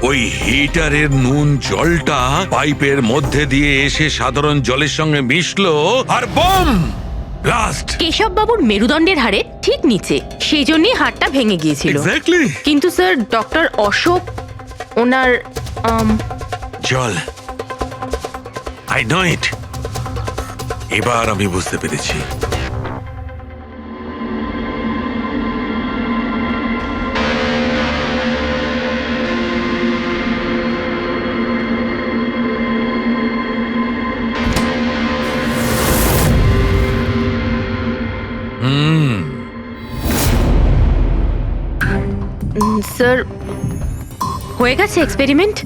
ওই হিটারের নুন জলটা পাইপের মধ্যে দিয়ে এসে সাধারণ জলের সঙ্গে মিশলো আর বম ব্লাস্ট। কেশব বাবুর মেরুদণ্ডের হাড়ে ঠিক নিচে, সেই জন্যই হাড়টা ভেঙে গিয়েছিল। এক্স্যাক্টলি। কিন্তু স্যার ডক্টর অশোক ওনার জল, আই নো ইট। এবার আমি বুঝতে পেরেছি। স্যার হয়ে গেছে এক্সপেরিমেন্ট?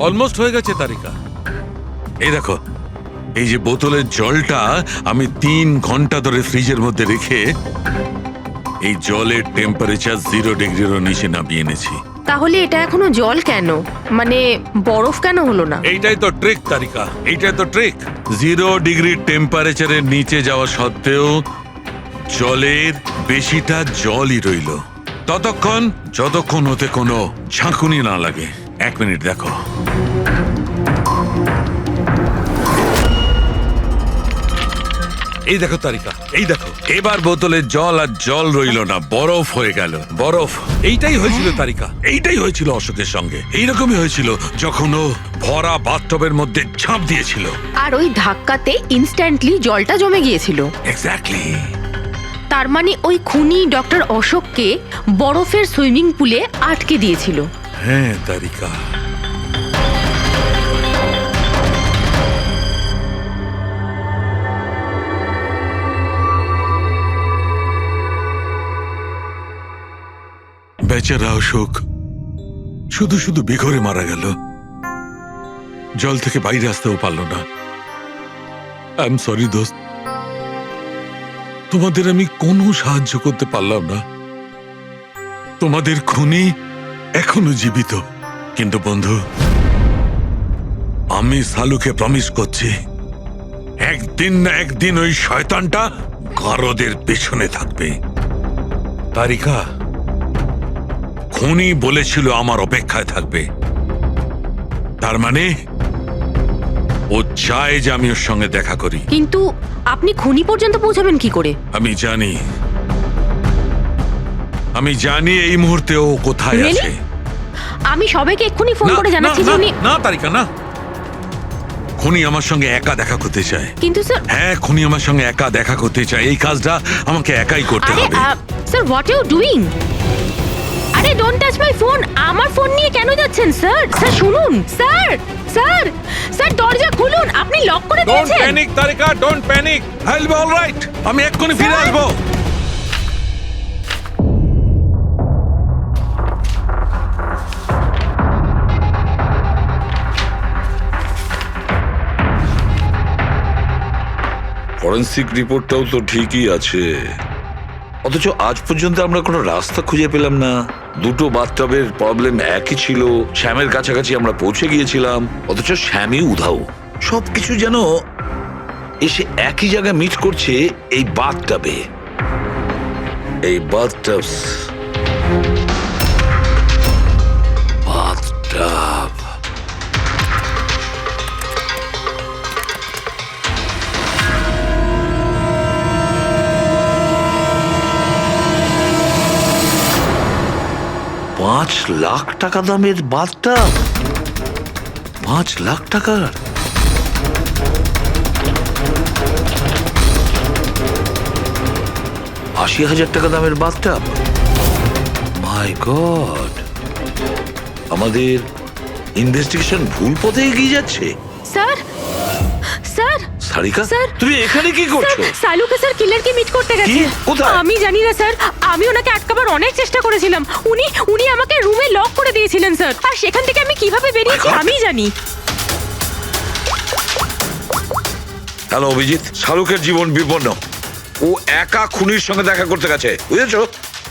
অলমোস্ট হয়ে গেছে তারিকা। এই দেখো, এই যে বোতলের জলটা আমি 3 ঘন্টা ধরে ফ্রিজের মধ্যে রেখে এই জলের টেম্পারেচার 0 ডিগ্রিরও নিচে নামিয়ে এনেছি। তাহলে এটা এখনো জল কেন, মানে বরফ কেন হলো না? এইটাই তো ট্রিক তারিকা, এইটাই তো ট্রিক। 0 ডিগ্রি টেম্পারেচারের নিচে যাওয়া সত্ত্বেও জলের বেশিটা জলই রইল ততক্ষণ যতক্ষণ ওতে কোনো ঝাঁকুনি না লাগে। 1 মিনিট দেখো। এই দেখো তারিকা, এই দেখো, এবার বোতলের জল আর জল রইল না, বরফ হয়ে গেল। বরফ। এইটাই হয়েছিল তারিকা, এইটাই হয়েছিল অশোকের সঙ্গে। এইরকমই হয়েছিল যখন ও ভরা বাথটবের মধ্যে ঝাঁপ দিয়েছিল। আর ওই ধাক্কাতে ইনস্ট্যান্টলি জলটা জমে গিয়েছিল। এক্স্যাক্টলি। তার মানে ওই খুনি ডক্টর অশোককে বরফের সুইমিং পুলে আটকে দিয়েছিল। হ্যাঁ তারিকা। বেচারা অশোক শুধু শুধু বেঘরে মারা গেল, জল থেকে বাইরে আসতেও পারল না। আই এম সরি দোস্ত, তোমাদের আমি কোনো সাহায্য করতে পারলাম না। তোমাদের খুনি এখনো জীবিত। কিন্তু বন্ধু, আমি সালুকে প্রমিস করছি, একদিন না একদিন ওই শয়তানটা গারদের পেছনে থাকবে। তারিকা, খুনি বলেছিল আমার অপেক্ষায় থাকবে, তার মানে ও চায় যে আমি ওর সঙ্গে দেখা করি। কিন্তু আপনি খুনি পর্যন্ত পৌঁছাবেন কি করে? আমি জানি এই মুহূর্তে ও কোথায় Really? আছে। আমি সবাইকে এক্ষুনি ফোন করে জানাচ্ছি যে উনি। না তারিকা, না। খুনি আমার সঙ্গে একা দেখা করতে চায়। কিন্তু স্যার। হ্যাঁ, খুনি আমার সঙ্গে একা দেখা করতে চায়। এই কাজটা আমাকে একাই করতে হবে। Sir, what you doing? আরে ডোন্ট টাচ মাই ফোন। আমার ফোন নিয়ে কেন যাচ্ছেন স্যার? স্যার শুনুন, স্যার স্যার স্যার দরজা খুলুন। আপনি লক করে দিয়েছেন। Don't panic Tarika, don't panic. I will be alright. আমি এক্ষুনি ফিরে আসবো। ফরেন্সিক রিপোর্টটাও তো ঠিকই আছে, অথচ আজ পর্যন্ত আমরা কোনো রাস্তা খুঁজে পেলাম না। দুটো বাথটবের প্রবলেম একই ছিল, শ্যামের কাছাকাছি আমরা পৌঁছে গিয়েছিলাম, অথচ শ্যামই উধাও। সবকিছু যেন এসে একই জায়গায় মিট করছে এই বাথটবে। এই বাথটব বাথটব $5,00,000 দামের বাথটব। 5,00,000 টাকার? $80,000 দামের বাথটব? মাই গড, আমাদের ইনভেস্টিগেশন ভুল পথে এগিয়ে যাচ্ছে। স্যার স্যার সারিকা স্যার তুমি এখানে কি করছো? সালুকে স্যার কিলারকে মিট করতে গেছে। কোথায়? আমি জানি না স্যার, আমি ওনাকে আটকাবার অনেক চেষ্টা করেছিলাম। উনি আমাকে রুমে লক করে দিয়েছিলেন স্যার, আর সেখান থেকে আমি কিভাবে বেরিয়েছি আমি জানি। হ্যালো অভিজিৎ, শাহরুখের জীবন বিপন্ন। ও একা খুনির সঙ্গে দেখা করতে গেছে, বুঝেছো?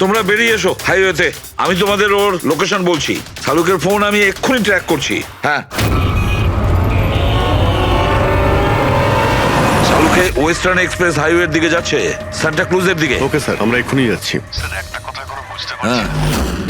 তোমরা বেরিয়ে এসো হাইওয়েতে, আমি তোমাদের ওর লোকেশন বলছি। শাহরুখের ফোন আমি এক্ষুনি ট্র্যাক করছি। হ্যাঁ, শাহরুখে ওয়েস্টার্ন এক্সপ্রেস হাইওয়ের দিকে যাচ্ছে, সান্টা ক্রুজের দিকে। ওকে স্যার, আমরা এক্ষুনি যাচ্ছি। হ্যাঁ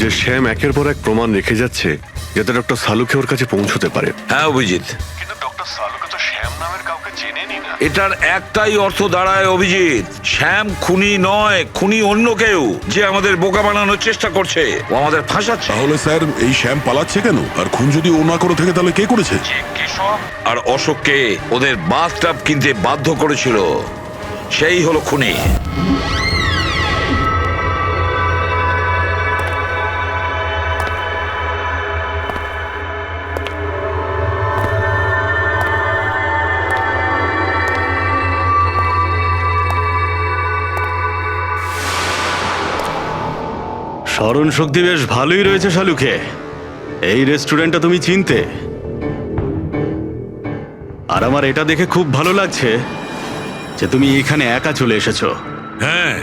যে শ্যাম একের পর এক প্রমাণ রেখে যাচ্ছে যাতে ডক্টর সালুকে ওর কাছে পৌঁছতে পারে। হ্যাঁ অভিজিৎ, কিন্তু ডক্টর সালুকে তো শ্যাম নামের কাউকে চেনেনি না। এটার একটাই অর্থ দাঁড়ায় অভিজিৎ, শ্যাম খুনি নয়, খুনি অন্য কেউ যে আমাদের বোকা বানানোর চেষ্টা করছে, ও আমাদের ফাঁসাচ্ছে। তাহলে স্যার এই শ্যাম পালাচ্ছে কেন? আর খুন যদি ও না করে থাকে তাহলে কে করেছে? কেশব আর অশোককে ওদের বাথটাব কিনতে বাধ্য করেছিল, সেই হলো খুনি। স্মরণ শক্তি বেশ ভালোই রয়েছে শালুকে। এই রেস্টুরেন্টটা তুমি চিনতে, আর আমার এটা দেখে খুব ভালো লাগছে যে তুমি এখানে একা চলে এসেছো। হ্যাঁ,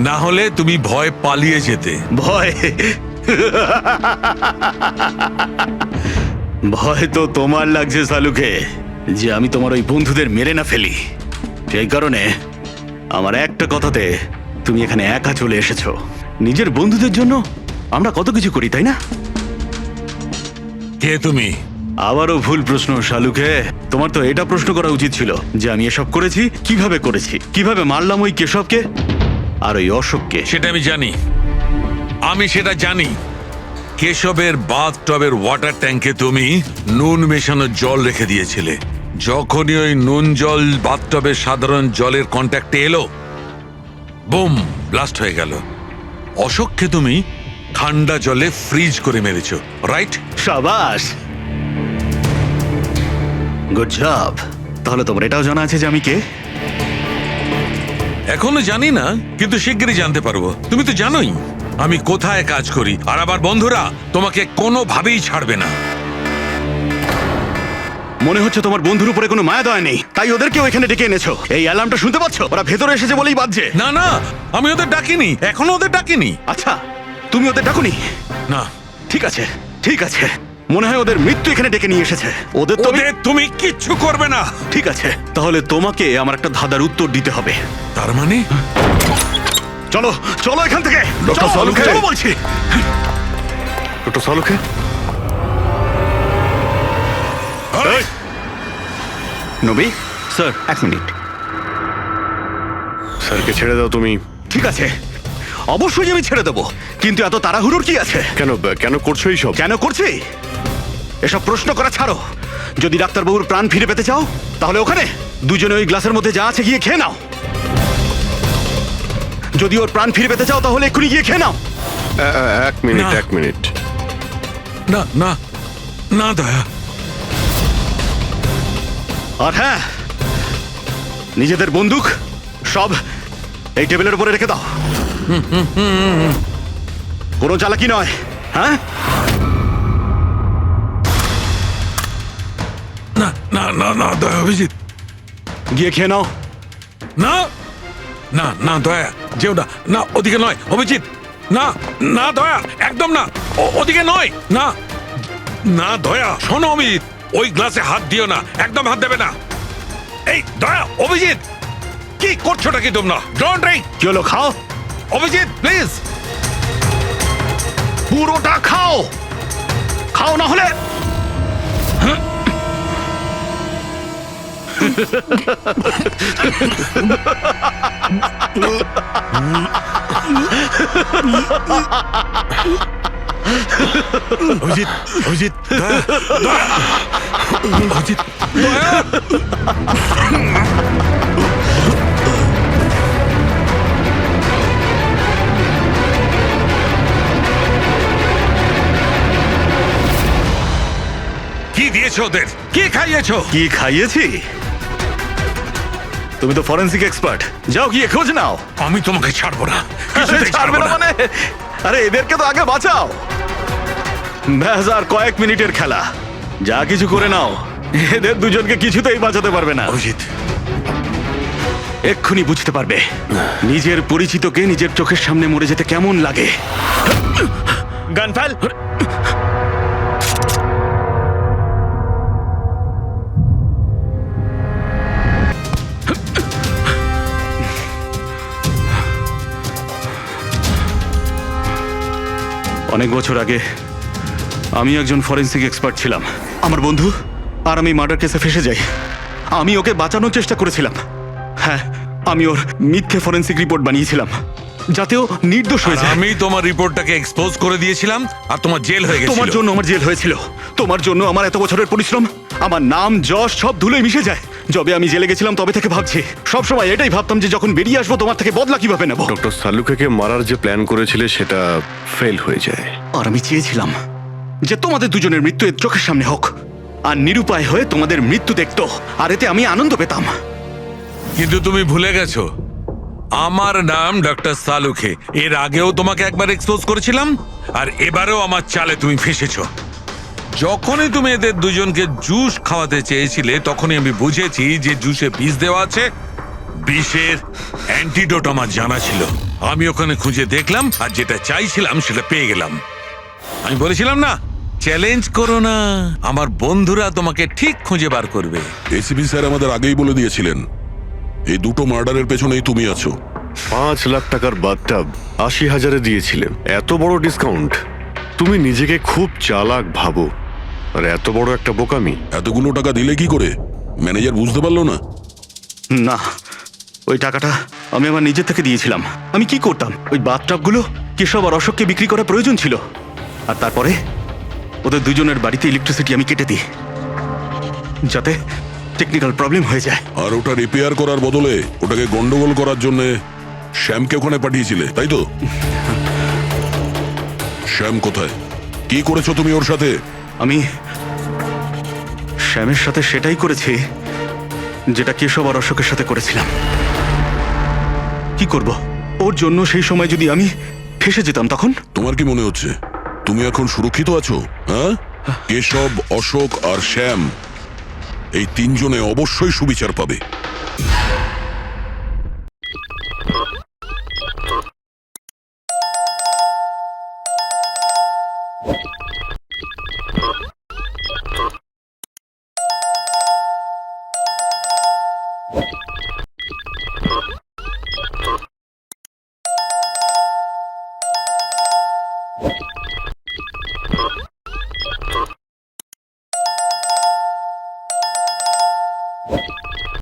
না হলে তুমি ভয় পালিয়ে যেতে। ভয়? ভয় তো তোমার লাগছে শালুকে, যে আমি তোমার ওই বন্ধুদের মেরে না ফেলি। সেই কারণে আমার একটা কথাতে তুমি এখানে একা চলে এসেছো। নিজের বন্ধুদের জন্য আমরা কত কিছু করি, তাই না? কে তুমি? আবারও ভুল প্রশ্ন শালুকে। তোমার তো এটা প্রশ্ন করা উচিত ছিল যে আমি এসব করেছি, কিভাবে করেছি, কিভাবে মারলাম ওই কেশবকে আর ওই অশোককে। সেটা আমি জানি, আমি সেটা জানি। কেশবের বাথটবের ওয়াটার ট্যাঙ্কে তুমি নুন মেশানো জল রেখে দিয়েছিলে। যখনই ওই নুন জল বাথটবের সাধারণ জলের কন্ট্যাক্টে এলো, বুম, ব্লাস্ট হয়ে গেল। অশোককে তুমি ঠান্ডা জলে ফ্রিজ করে মেরেছো, রাইট? সাবাস, গুড জব। তাহলে তোমার এটাও জানা আছে যে আমি কে? এখনো জানি না, কিন্তু শিগগিরই জানতে পারবো। তুমি তো জানোই আমি কোথায় কাজ করি, আর আবার বন্ধুরা তোমাকে কোনোভাবেই ছাড়বে না। মনে হচ্ছে তোমার বন্ধুর উপরে কোনো মায়া দয়া নেই, তাই ওদেরকেও এখানে ডেকে এনেছো। এই অ্যালার্মটা শুনতে পাচ্ছ? ওরা ভেতরে এসেছে বলেই বাজছে। না না, আমি ওদের ডাকিনি, এখনো ওদের ডাকিনি। আচ্ছা, তুমি ওদের ডাকুনি? না। ঠিক আছে, ঠিক আছে। মনে হয় ওদের মৃত্যু এখানে ডেকে নিয়ে এসেছে। ওদের তুমি কিচ্ছু করবে না। ঠিক আছে, তাহলে তোমাকে আমার একটা ধাঁধার উত্তর দিতে হবে। তার মানে? চলো চলো এখান থেকে। ডক্টর সালুকে, চলো বলছি। ডক্টর সালুকে, নবী স্যার, এক মিনিট। স্যারকে ছেড়ে দাও তুমি। ঠিক আছে, অবশ্যই আমি ছেড়ে দেবো, কিন্তু এত তাড়াহুড়োর কি আছে? কেন কেন করছো এইসব? কেন করছি এসব প্রশ্ন করা ছাড়ো। যদি ডাক্তারবাবুর প্রাণ ফিরে পেতে চাও তাহলে ওখানে দুজনে ওই গ্লাসের মধ্যে যা আছে গিয়ে খেয়ে নাও। যদি ওর প্রাণ ফিরে পেতে চাও তাহলে এক্ষুনি গিয়ে খেয়ে নাও। এক মিনিট, না। এক মিনিট। না না না দয়া। আর হ্যাঁ, নিজেদের বন্দুক সব এই টেবিলের উপরে রেখে দাও। কোনো চালাকি নয়, হ্যাঁ? না না না না দয়া, অভিজিৎ গিয়ে খেয়ে নাও। না না না দয়া, যেও না, না ওদিকে নয় অভিজিৎ, না না দয়া, একদম না, ওদিকে নয়, না না দয়া, শোনো অভিজিৎ, ওই গ্লাসে হাত দিও না, একদম হাত দেবে না। এই দয়া, অভিজিৎ কি করছোটা কি তোমরা? Don't drink. কি হলো, খাও অভিজিৎ প্লিজ। পুরোটা খাও, খাও না হলে। অভিজিৎ, অভিজিৎ, দয়া, দয়া, অভিজিৎ, দয়া। কি দিয়েছো ওদের? কি খাইয়েছো? কি খাইয়েছি? তুমি তো ফরেন্সিক এক্সপার্ট, যাও গিয়ে খোঁজ নাও। আমি তোমাকে ছাড়বো না, আরে কিছুতেই ছাড়বে না মানে? আরে এদেরকে তো আগে বাঁচাও। ব্যাস আর কয়েক মিনিটের খেলা, যা কিছু করে নাও, এদের দুজনকে কিছুতেই বাঁচাতে পারবে না। অভিজিৎ, এক্ষুনি বুঝতে পারবে নিজের পরিচিতকে নিজের চোখের সামনে মরে যেতে কেমন লাগে। গান ফেল। অনেক বছর আগে আমি একজন ফরেন্সিক এক্সপার্ট ছিলাম। আমার বন্ধু আর আমি মার্ডার কেসে ফেসে যাই। আমি ওকে বাঁচানোর চেষ্টা করেছিলাম। হ্যাঁ, আমি ওর মিথ্যে ফরেন্সিক রিপোর্ট বানিয়েছিলাম যাতে ও নির্দোষ হয়ে যায়। আমি তোমার রিপোর্টটাকে এক্সপোজ করে দিয়েছিলাম আর তোমার জেল হয়ে গেছিল। তোমার জন্য আমার জেল হয়েছিল, তোমার জন্য আমার এত বছরের পরিশ্রম, আমার নাম যশ সব ধুলোয় মিশে যায়। যবে আমি জেলে গেছিলাম তবে থেকে ভাবছি, সবসময় এটাই ভাবতাম যে যখন বেরিয়ে আসবো তোমার থেকে বদলা কিভাবে নেব। ডক্টর সালুকেকে মারার যে প্ল্যান করেছিলে সেটা ফেল হয়ে যায়। আর আমি চেয়েছিলাম যে তোমাদের দুজনের মৃত্যু এর চোখের সামনে হোক, আর নিরুপায় হয়ে তোমাদের মৃত্যু দেখতো, আর এতে আমি আনন্দ পেতাম। কিন্তু তুমি ভুলে গেছো, আমার নাম ডক্টর সালুখে। এর আগেও তোমাকে একবার এক্সপোজ করেছিলাম, আর এবারেও আমার চালে তুমি ফেসেছো। যখনই তুমি এদের দুজনকে জুস খাওয়াতে চেয়েছিলে, তখনই আমি বুঝেছি যে জুসে বিষ দেওয়া আছে। বিষের অ্যান্টিডোট আমার জানা ছিল। আমি ওখানে খুঁজে দেখলাম, আর যেটা চাইছিলাম সেটা পেয়ে গেলাম। আমি বলেছিলাম না, চ্যালেঞ্জ করো না, আমার বন্ধুরা তোমাকে ঠিক খুঁজে বার করবে। এসিপি স্যার আমাদের আগেই বলে দিয়েছিলেন এই দুটো মার্ডারের পেছনেই তুমি আছো। 5 লাখ টাকার বাথটাব 80,000-এ দিয়েছিলে, এত বড় ডিসকাউন্ট। তুমি নিজেকে খুব চালাক ভাবো, আর এত বড় একটা বোকামি। এতগুলো টাকা দিলে কি করে? ম্যানেজার বুঝতে পারলো না? না, ওই টাকাটা আমি আমার নিজের থেকে দিয়েছিলাম। আমি কি করতাম, ওই বাথটাবগুলো কেশব আর অশোককে বিক্রি করা প্রয়োজন ছিল, আর তারপরে ওদের দুজনের বাড়িতে ইলেকট্রিসিটি আমি কেটে দিই যাতে টেকনিক্যাল প্রবলেম হয়ে যায়। আর ওটা রিপেয়ার করার বদলে ওটাকে গন্ডগোল করার জন্য শ্যামকে ওখানে পাঠিয়েছিলে, তাই তো? শ্যাম কোথায়? কি করেছো তুমি ওর সাথে? আমি শ্যামের সাথে সেটাই করেছি যেটা কেশব আর অশোকের সাথে করেছিলাম। কি করব, ওর জন্য সেই সময় যদি আমি ফেসে যেতাম তখন? তোমার কি মনে হচ্ছে তুমি এখন সুরক্ষিত আছো? হ্যাঁ, কেশব, অশোক আর শ্যাম এই তিনজনে অবশ্যই সুবিচার পাবে।